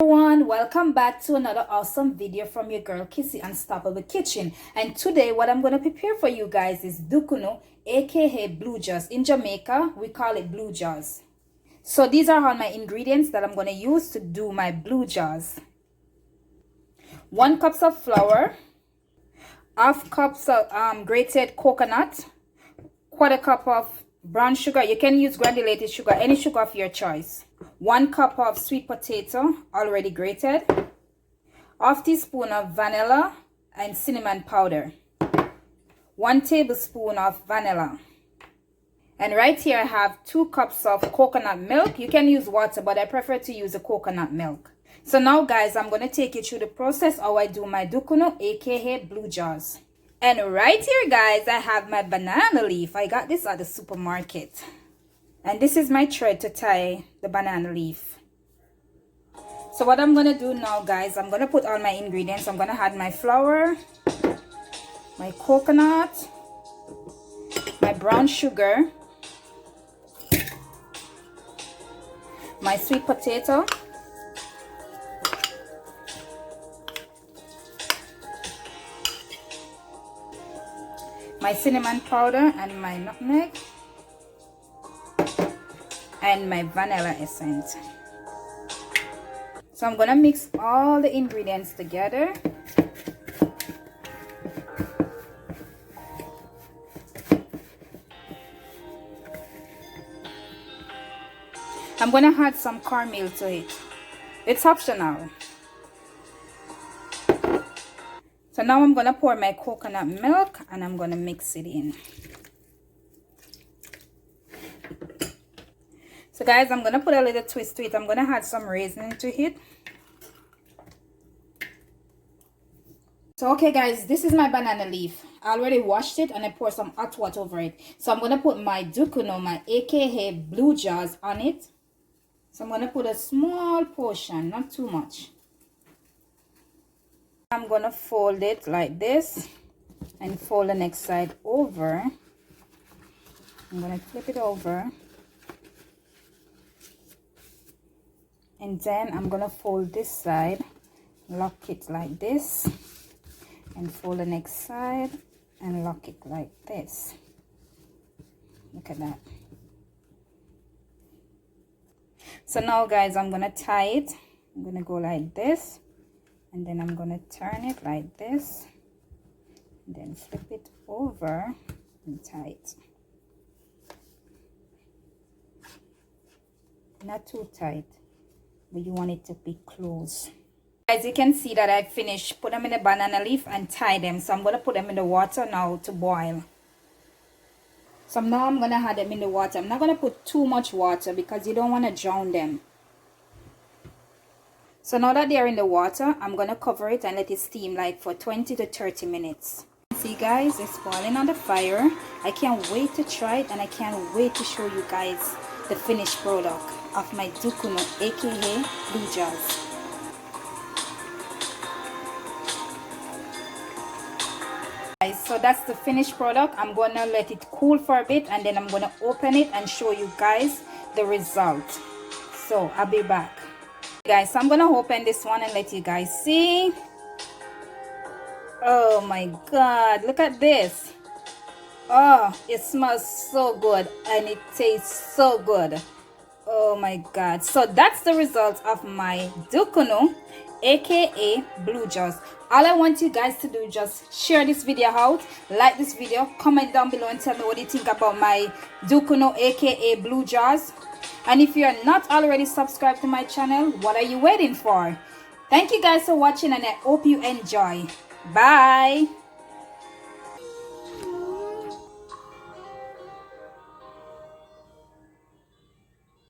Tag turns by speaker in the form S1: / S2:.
S1: Everyone, welcome back to another awesome video from your girl Kiissi Unstoppable Kitchen. And today what I'm going to prepare for you guys is Dukunno, aka blue jaws. In Jamaica we call it blue jaws. So these are all my ingredients that I'm going to use to do my blue jaws. 1 cup of flour, half cups of grated coconut, 1/4 cup of brown sugar. You can use granulated sugar, any sugar of your choice. 1 cup of sweet potato already grated, 1/2 teaspoon of vanilla and cinnamon powder, 1 tablespoon of vanilla. And right here I have 2 cups of coconut milk. You can use water, but I prefer to use the coconut milk. So now guys, I'm going to take you through the process how I do my Dukunno, aka blue jaws. And right here guys, I have my banana leaf. I got this at the supermarket. And this is my thread to tie the banana leaf. So what I'm going to do now guys, I'm going to put all my ingredients. I'm going to add my flour, my coconut, my brown sugar, my sweet potato, my cinnamon powder and my nutmeg, and my vanilla essence. So I'm gonna mix all the ingredients together. I'm gonna add some cornmeal to it. It's optional. So now I'm gonna pour my coconut milk and I'm gonna mix it in. So guys, I'm gonna put a little twist to it. I'm gonna add some raisin to it. So okay guys, this is my banana leaf. I already washed it and I poured some hot water over it. So I'm gonna put my Dukunno, my aka blue jaws, on it. So I'm gonna put a small portion, not too much. I'm gonna fold it like this and fold the next side over. I'm gonna flip it over. And then I'm gonna fold this side, lock it like this, and fold the next side and lock it like this. Look at that. So now guys, I'm gonna tie it. I'm gonna go like this, and then I'm gonna turn it like this, and then flip it over and tie it. Not too tight, but you want it to be close. As you can see that I finished, put them in the banana leaf and tie them. So I'm going to put them in the water now to boil. So now I'm going to add them in the water. I'm not going to put too much water because you don't want to drown them. So now that they're in the water, I'm going to cover it and let it steam like for 20 to 30 minutes. See guys, it's boiling on the fire. I can't wait to try it and I can't wait to show you guys the finished product of my Dukunno, aka blue jaws. Guys, so that's the finished product. I'm gonna let it cool for a bit and then I'm gonna open it and show you guys the result. So I'll be back. Guys, so I'm gonna open this one and let you guys see. Oh my god, look at this. Oh, it smells so good and it tastes so good. Oh my god. So that's the result of my Dukunno, aka blue jaws. All I want you guys to do is just share this video out, like this video, comment down below and tell me what you think about my Dukunno, aka blue jaws. And if you're not already subscribed to my channel, what are you waiting for? Thank you guys for watching and I hope you enjoy. Bye.